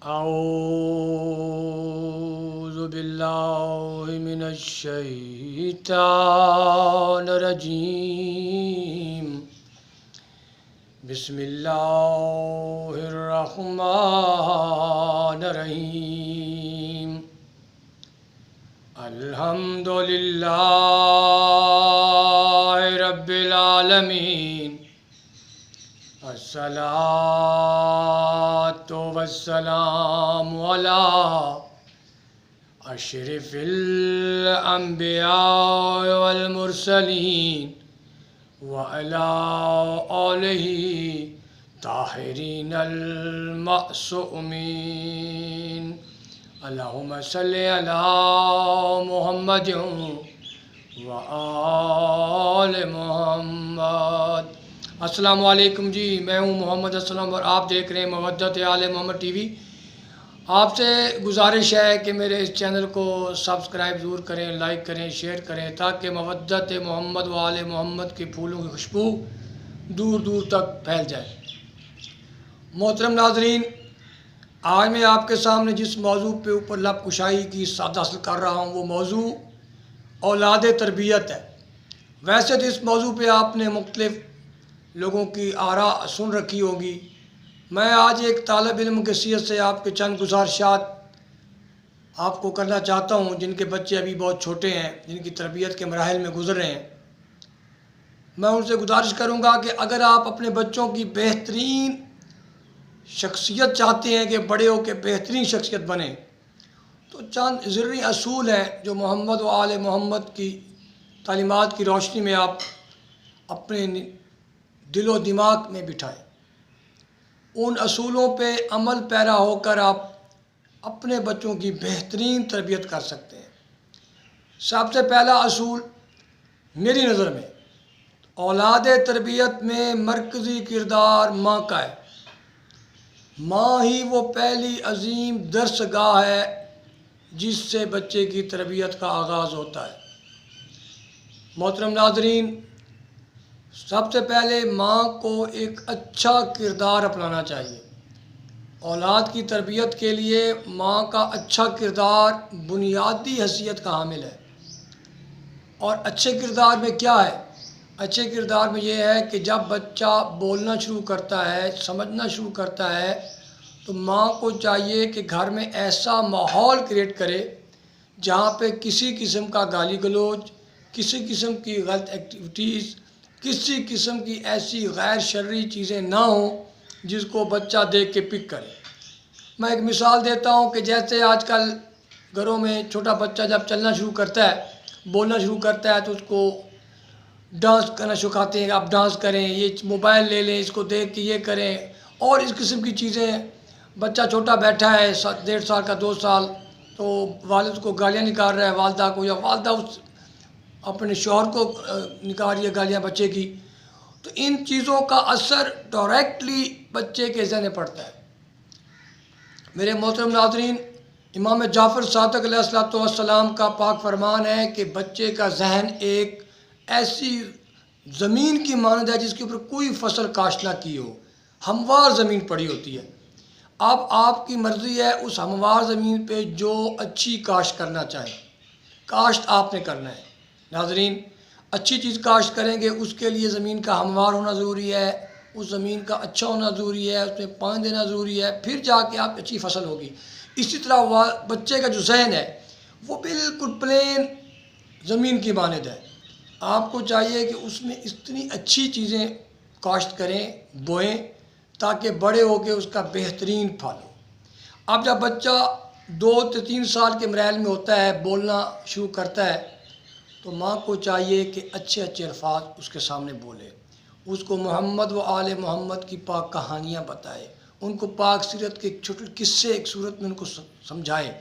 أعوذ بالله من الشيطان الرجيم. بسم الله الرحمن الرحيم. الحمد لله رب العالمين. الصلاة والسلام على أشرف الأنبياء والمرسلين وعلى آله طاهرين المعصومين. اللهم صل على محمد وآل محمد. السلام علیکم جی، میں ہوں محمد اسلم اور آپ دیکھ رہے ہیں مودت آل محمد ٹی وی. آپ سے گزارش ہے کہ میرے اس چینل کو سبسکرائب ضرور کریں، لائک کریں، شیئر کریں تاکہ مودت محمد و آل محمد کے پھولوں کی خوشبو دور دور تک پھیل جائے. محترم ناظرین، آج میں آپ کے سامنے جس موضوع پہ اوپر لب کشائی کی سعادت حاصل کر رہا ہوں وہ موضوع اولاد تربیت ہے. ویسے تو اس موضوع پہ آپ نے مختلف لوگوں کی آراء سن رکھی ہوگی. میں آج ایک طالب علم کی حیثیت سے آپ کے چند گزارشات آپ کو کرنا چاہتا ہوں جن کے بچے ابھی بہت چھوٹے ہیں، جن کی تربیت کے مراحل میں گزر رہے ہیں. میں ان سے گزارش کروں گا کہ اگر آپ اپنے بچوں کی بہترین شخصیت چاہتے ہیں کہ بڑے ہو کے بہترین شخصیت بنیں تو چند ضروری اصول ہیں جو محمد و آل محمد کی تعلیمات کی روشنی میں آپ اپنے دل و دماغ میں بٹھائیں. ان اصولوں پہ عمل پیرا ہو کر آپ اپنے بچوں کی بہترین تربیت کر سکتے ہیں. سب سے پہلا اصول میری نظر میں اولاد تربیت میں مرکزی کردار ماں کا ہے. ماں ہی وہ پہلی عظیم درس گاہ ہے جس سے بچے کی تربیت کا آغاز ہوتا ہے. محترم ناظرین، سب سے پہلے ماں کو ایک اچھا کردار اپنانا چاہیے. اولاد کی تربیت کے لیے ماں کا اچھا کردار بنیادی حیثیت کا حامل ہے. اور اچھے کردار میں کیا ہے؟ اچھے کردار میں یہ ہے کہ جب بچہ بولنا شروع کرتا ہے، سمجھنا شروع کرتا ہے تو ماں کو چاہیے کہ گھر میں ایسا ماحول کریٹ کرے جہاں پہ کسی قسم کا گالی گلوچ، کسی قسم کی غلط ایکٹیویٹیز، کسی قسم کی ایسی غیر شرعی چیزیں نہ ہوں جس کو بچہ دیکھ کے پک کرے. میں ایک مثال دیتا ہوں کہ جیسے آج کل گھروں میں چھوٹا بچہ جب چلنا شروع کرتا ہے، بولنا شروع کرتا ہے تو اس کو ڈانس کرنا سکھاتے ہیں کہ آپ ڈانس کریں، یہ موبائل لے لیں، اس کو دیکھ کے یہ کریں، اور اس قسم کی چیزیں. بچہ چھوٹا بیٹھا ہے 1.5 سال کا، 2 سال، تو والد کو گالیاں نکال رہا ہے، والدہ کو، یا والدہ اس اپنے شوہر کو نکال رہی ہے گالیاں بچے کی. تو ان چیزوں کا اثر ڈائریکٹلی بچے کے ذہن میں پڑتا ہے. میرے محترم ناظرین، امام جعفر صادق علیہ السلام کا پاک فرمان ہے کہ بچے کا ذہن ایک ایسی زمین کی مانند ہے جس کے اوپر کوئی فصل کاشت نہ کی ہو، ہموار زمین پڑی ہوتی ہے. اب آپ کی مرضی ہے اس ہموار زمین پہ جو اچھی کاشت کرنا چاہیں، کاشت آپ نے کرنا ہے. ناظرین، اچھی چیز کاشت کریں گے اس کے لیے زمین کا ہموار ہونا ضروری ہے، اس زمین کا اچھا ہونا ضروری ہے، اس میں پانی دینا ضروری ہے، پھر جا کے آپ اچھی فصل ہوگی. اسی طرح بچے کا جو ذہن ہے وہ بالکل پلین زمین کی مانند ہے. آپ کو چاہیے کہ اس میں اتنی اچھی چیزیں کاشت کریں، بوئیں، تاکہ بڑے ہو کے اس کا بہترین پھل ہو. اب جب بچہ 2 سے 3 سال کے مراحل میں ہوتا ہے، بولنا شروع کرتا ہے، تو ماں کو چاہیے کہ اچھے اچھے الفاظ اس کے سامنے بولے، اس کو محمد و آل محمد کی پاک کہانیاں بتائے، ان کو پاک سیرت کے چھوٹے قصے ایک صورت میں ان کو سمجھائے.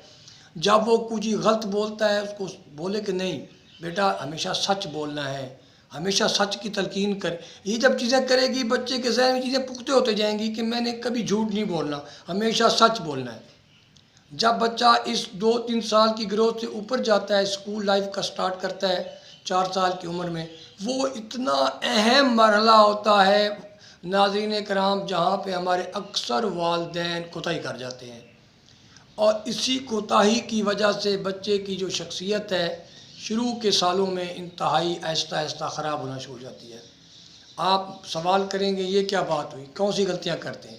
جب وہ کچھ غلط بولتا ہے اس کو بولے کہ نہیں بیٹا ہمیشہ سچ بولنا ہے، ہمیشہ سچ کی تلقین کرے. یہ جب چیزیں کرے گی بچے کے ذہن میں چیزیں پختہ ہوتے جائیں گی کہ میں نے کبھی جھوٹ نہیں بولنا، ہمیشہ سچ بولنا ہے. جب بچہ اس 2-3 سال کی گروتھ سے اوپر جاتا ہے، اسکول لائف کا سٹارٹ کرتا ہے 4 سال کی عمر میں، وہ اتنا اہم مرحلہ ہوتا ہے ناظرین کرام جہاں پہ ہمارے اکثر والدین کوتاہی کر جاتے ہیں. اور اسی کوتاہی کی وجہ سے بچے کی جو شخصیت ہے شروع کے سالوں میں انتہائی آہستہ آہستہ خراب ہونا شروع ہو جاتی ہے۔ آپ سوال کریں گے یہ کیا بات ہوئی، کون سی غلطیاں کرتے ہیں؟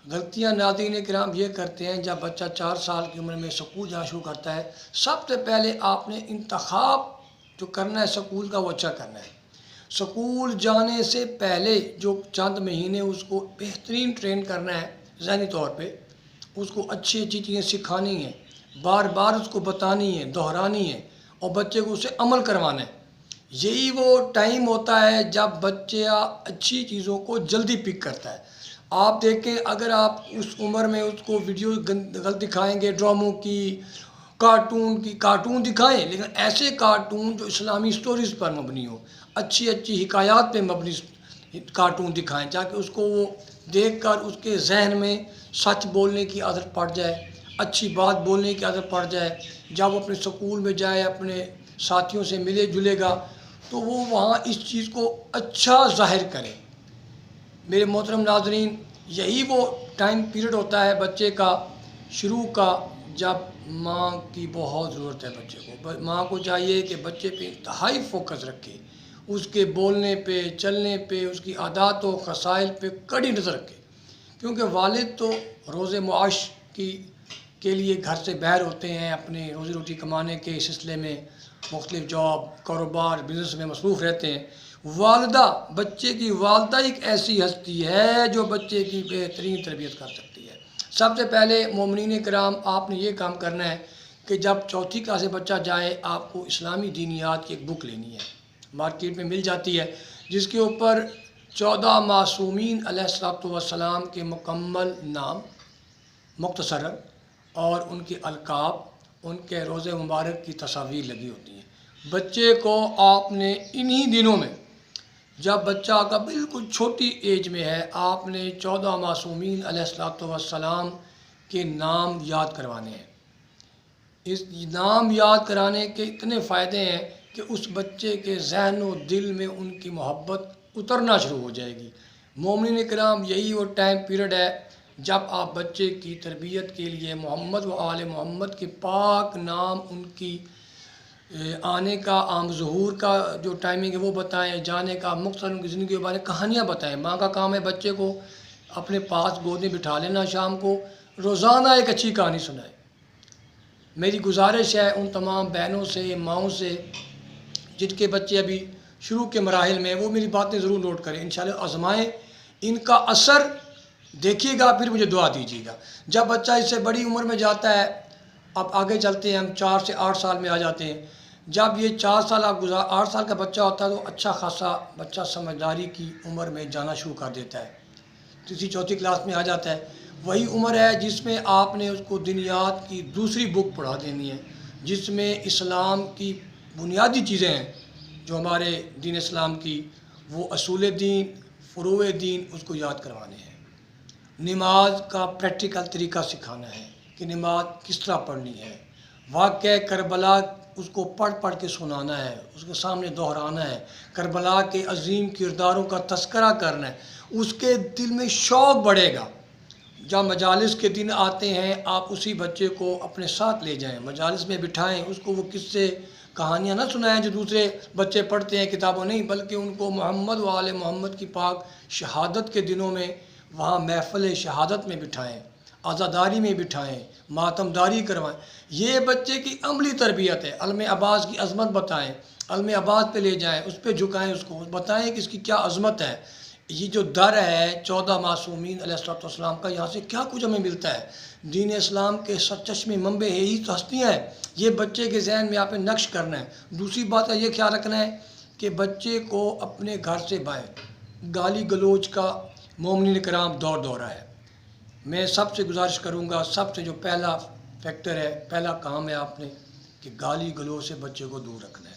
غلطیاں ناظرین کرام یہ کرتے ہیں، جب بچہ 4 سال کی عمر میں سکول جانا شروع کرتا ہے، سب سے پہلے آپ نے انتخاب جو کرنا ہے سکول کا وہ اچھا کرنا ہے۔ سکول جانے سے پہلے جو چند مہینے اس کو بہترین ٹرین کرنا ہے ذہنی طور پہ، اس کو اچھی اچھی چیزیں سکھانی ہیں، بار بار اس کو بتانی ہے، دہرانی ہے، اور بچے کو اسے عمل کروانا ہے۔ یہی وہ ٹائم ہوتا ہے جب بچہ اچھی چیزوں کو جلدی پک کرتا ہے۔ آپ دیکھیں، اگر آپ اس عمر میں اس کو ویڈیو غلط دکھائیں گے، ڈراموں کی، کارٹون دکھائیں، لیکن ایسے کارٹون جو اسلامی سٹوریز پر مبنی ہو، اچھی اچھی حکایات پہ مبنی کارٹون دکھائیں، تاکہ اس کو وہ دیکھ کر اس کے ذہن میں سچ بولنے کی عادت پڑ جائے، اچھی بات بولنے کی عادت پڑ جائے۔ جب وہ اپنے سکول میں جائے، اپنے ساتھیوں سے ملے جلے گا، تو وہ وہاں اس چیز کو اچھا ظاہر کرے۔ میرے محترم ناظرین، یہی وہ ٹائم پیریڈ ہوتا ہے بچے کا شروع کا، جب ماں کی بہت ضرورت ہے بچے کو۔ ماں کو چاہیے کہ بچے پہ انتہائی فوکس رکھے، اس کے بولنے پہ، چلنے پہ، اس کی عادات و خصائل پہ کڑی نظر رکھے، کیونکہ والد تو روز معاش کے لیے گھر سے باہر ہوتے ہیں، اپنے روزی روٹی کمانے کے سلسلے میں مختلف جاب، کاروبار، بزنس میں مصروف رہتے ہیں۔ والدہ، بچے کی والدہ ایک ایسی ہستی ہے جو بچے کی بہترین تربیت کر سکتی ہے۔ سب سے پہلے مومنین کرام، آپ نے یہ کام کرنا ہے کہ جب 4تھی کلاس سے بچہ جائے، آپ کو اسلامی دینیات کی ایک بک لینی ہے، مارکیٹ میں مل جاتی ہے، جس کے اوپر 14 معصومین علیہ السلام کے مکمل نام مختصراً اور ان کے القاب، ان کے روزے مبارک کی تصاویر لگی ہوتی ہیں۔ بچے کو آپ نے انہی دنوں میں، جب بچہ کا بالکل چھوٹی ایج میں ہے، آپ نے 14 معصومین علیہ السلام کے نام یاد کروانے ہیں۔ اس نام یاد کرانے کے اتنے فائدے ہیں کہ اس بچے کے ذہن و دل میں ان کی محبت اترنا شروع ہو جائے گی۔ مومنین کرام، یہی وہ ٹائم پیریڈ ہے جب آپ بچے کی تربیت کے لیے محمد و آل محمد کے پاک نام، ان کی آنے کا، عام ظہور کا جو ٹائمنگ ہے وہ بتائیں، جانے کا، مختصر ان کی زندگی کے بارے میں کہانیاں بتائیں۔ ماں کا کام ہے بچے کو اپنے پاس گود میں بٹھا لینا، شام کو روزانہ ایک اچھی کہانی سنائے۔ میری گزارش ہے ان تمام بہنوں سے، ماؤں سے، جن کے بچے ابھی شروع کے مراحل میں، وہ میری باتیں ضرور نوٹ کریں، انشاءاللہ آزمائیں، ان کا اثر دیکھیے گا، پھر مجھے دعا دیجیے گا۔ جب بچہ اس سے بڑی عمر میں جاتا ہے، اب آگے چلتے ہیں، ہم 4 سے 8 سال میں آ جاتے ہیں۔ جب یہ 4 سال 8 سال کا بچہ ہوتا ہے تو اچھا خاصا بچہ سمجھداری کی عمر میں جانا شروع کر دیتا ہے، 3 4 کلاس میں آ جاتا ہے۔ وہی عمر ہے جس میں آپ نے اس کو دینیات کی دوسری بک پڑھا دینی ہے، جس میں اسلام کی بنیادی چیزیں ہیں، جو ہمارے دین اسلام کی، وہ اصول دین، فروع دین، اس کو یاد کروانے ہیں۔ نماز کا پریکٹیکل طریقہ سکھانا ہے کہ نماز کس طرح پڑھنی ہے۔ واقعہ کربلا اس کو پڑھ پڑھ کے سنانا ہے، اس کے سامنے دہرانا ہے، کربلا کے عظیم کرداروں کا تذکرہ کرنا ہے، اس کے دل میں شوق بڑھے گا۔ جب مجالس کے دن آتے ہیں، آپ اسی بچے کو اپنے ساتھ لے جائیں، مجالس میں بٹھائیں، اس کو وہ قصے کہانیاں نہ سنائیں جو دوسرے بچے پڑھتے ہیں کتابوں، نہیں، بلکہ ان کو محمد و آل محمد کی پاک شہادت کے دنوں میں وہاں محفل شہادت میں بٹھائیں، عزاداری میں بٹھائیں، ماتم داری کروائیں۔ یہ بچے کی عملی تربیت ہے۔ علم عباس کی عظمت بتائیں، علم عباس پہ لے جائیں، اس پہ جھکائیں، اس کو بتائیں کہ اس کی کیا عظمت ہے۔ یہ جو در ہے 14 معصومین علیہ السلام کا، یہاں سے کیا کچھ ہمیں ملتا ہے۔ دین اسلام کے سرچشمے منبع یہی تو ہستیاں ہیں۔ یہ بچے کے ذہن میں آپ نے نقش کرنا ہے۔ دوسری بات کا یہ خیال رکھنا ہے کہ بچے کو اپنے گھر سے باہر گالی گلوچ کا مومنین کرام دورہ ہے۔ میں سب سے گزارش کروں گا، سب سے جو پہلا فیکٹر ہے، پہلا کام ہے آپ نے، کہ گالی گلوچ سے بچے کو دور رکھنا ہے۔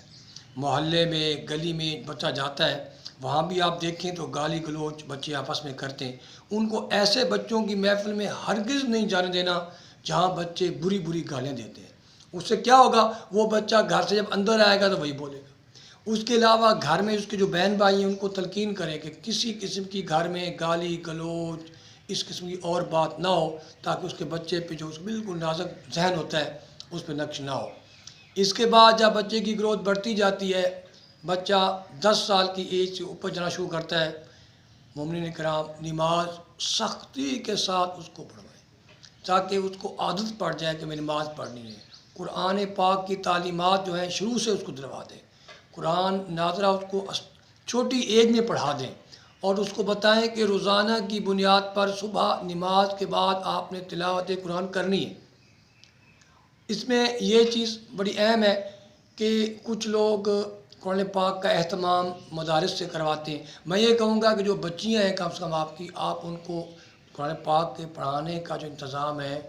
محلے میں، گلی میں بچہ جاتا ہے، وہاں بھی آپ دیکھیں تو گالی گلوچ بچے آپس میں کرتے ہیں۔ ان کو ایسے بچوں کی محفل میں ہرگز نہیں جانے دینا جہاں بچے بری بری گالیاں دیتے ہیں۔ اس سے کیا ہوگا، وہ بچہ گھر سے جب اندر آئے گا تو وہی بولے گا۔ اس کے علاوہ گھر میں اس کے جو بہن بھائی ہیں ان کو تلقین کریں کہ کسی قسم کی گھر میں گالی گلوچ اس قسم کی اور بات نہ ہو، تاکہ اس کے بچے پہ جو بالکل نازک ذہن ہوتا ہے اس پہ نقش نہ ہو۔ اس کے بعد جب بچے کی گروتھ بڑھتی جاتی ہے، بچہ 10 سال کی ایج سے اوپر جانا شروع کرتا ہے، مومنین کرام نماز سختی کے ساتھ اس کو پڑھوائیں تاکہ اس کو عادت پڑ جائے کہ میں نماز پڑھنی ہے۔ قرآن پاک کی تعلیمات جو ہیں شروع سے اس کو دلوا دیں، قرآن ناظرہ اس کو چھوٹی ایج میں پڑھا دیں، اور اس کو بتائیں کہ روزانہ کی بنیاد پر صبح نماز کے بعد آپ نے تلاوت قرآن کرنی ہے۔ اس میں یہ چیز بڑی اہم ہے کہ کچھ لوگ قرآن پاک کا اہتمام مدارس سے کرواتے ہیں۔ میں یہ کہوں گا کہ جو بچیاں ہیں کم سے کم آپ ان کو قرآن پاک کے پڑھانے کا جو انتظام ہے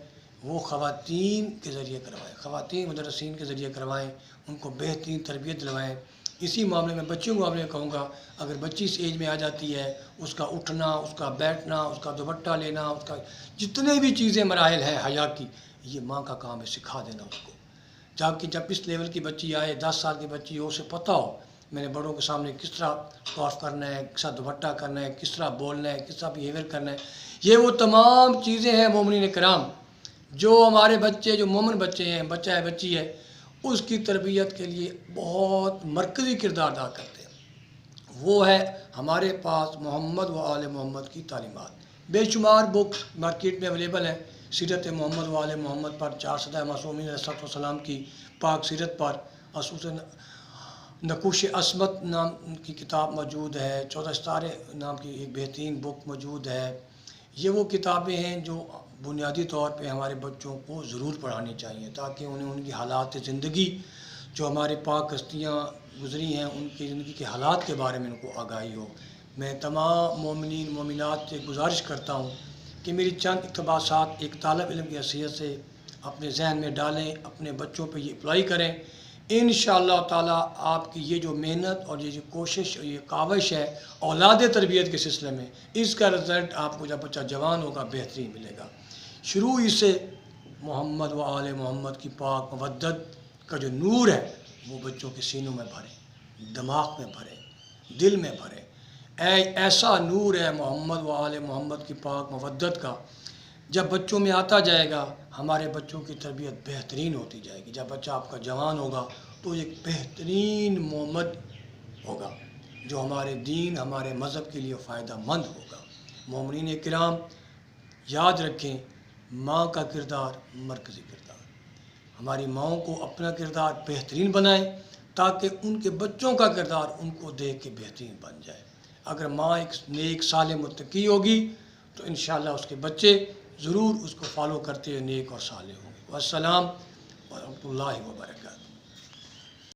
وہ خواتین کے ذریعے کروائیں، خواتین مدرسین کے ذریعے کروائیں، ان کو بہترین تربیت دلوائیں۔ اسی معاملے میں بچیوں کے معاملے میں کہوں گا، اگر بچی اس ایج میں آ جاتی ہے، اس کا اٹھنا، اس کا بیٹھنا، اس کا دوپٹہ لینا، اس کا جتنے بھی چیزیں مراحل ہیں حیا کی، یہ ماں کا کام ہے سکھا دینا اس کو، جبکہ جب اس لیول کی بچی آئے، 10 سال کی بچی ہو، اسے پتہ ہو میں نے بڑوں کے سامنے کس طرح طواف کرنا ہے، کس طرح دوپٹہ کرنا ہے، کس طرح بولنا ہے، کس طرح بیہیویئر کرنا ہے۔ یہ وہ تمام چیزیں ہیں مومنین کرام جو ہمارے بچے، جو مومن بچے ہیں، بچہ ہے بچی ہے، اس کی تربیت کے لیے بہت مرکزی کردار ادا کرتے ہیں۔ وہ ہے ہمارے پاس محمد و آل محمد کی تعلیمات۔ بے شمار بکس مارکیٹ میں اویلیبل ہیں سیرت محمد و آل محمد پر، 4 سدہ معصومین علیہ السلام کی پاک سیرت پر، خصوصاً نقوش عصمت نام کی کتاب موجود ہے، 14 ستارے نام کی ایک بہترین بک موجود ہے۔ یہ وہ کتابیں ہیں جو بنیادی طور پہ ہمارے بچوں کو ضرور پڑھانی چاہیے، تاکہ انہیں ان کی حالات زندگی جو ہمارے پاک ہستیاں گزری ہیں ان کی زندگی کے حالات کے بارے میں ان کو آگاہی ہو۔ میں تمام مومنین مومنات سے گزارش کرتا ہوں کہ میری چند اقتباسات ایک طالب علم کی حیثیت سے اپنے ذہن میں ڈالیں، اپنے بچوں پہ یہ اپلائی کریں۔ انشاءاللہ تعالیٰ آپ کی یہ جو محنت اور یہ جو کوشش اور یہ کاوش ہے اولاد تربیت کے سلسلے میں، اس کا رزلٹ آپ کو جب بچہ جوان ہوگا بہترین ملے گا۔ شروع ہی سے محمد و آل محمد کی پاک مودت کا جو نور ہے وہ بچوں کے سینوں میں بھریں، دماغ میں بھریں، دل میں بھریں۔ ایسا نور ہے محمد و آل محمد کی پاک مودت کا، جب بچوں میں آتا جائے گا ہمارے بچوں کی تربیت بہترین ہوتی جائے گی۔ جب بچہ آپ کا جوان ہوگا تو ایک بہترین مومد ہوگا جو ہمارے دین، ہمارے مذہب کے لیے فائدہ مند ہوگا۔ مومنین کرام یاد رکھیں، ماں کا کردار مرکزی کردار، ہماری ماؤں کو اپنا کردار بہترین بنائیں تاکہ ان کے بچوں کا کردار ان کو دیکھ کے بہترین بن جائے۔ اگر ماں ایک نیک صالح متقی ہوگی تو انشاءاللہ اس کے بچے ضرور اس کو فالو کرتے ہوئے نیک اور صالح ہوں گے۔ والسلام ورحمۃ اللہ وبرکاتہ۔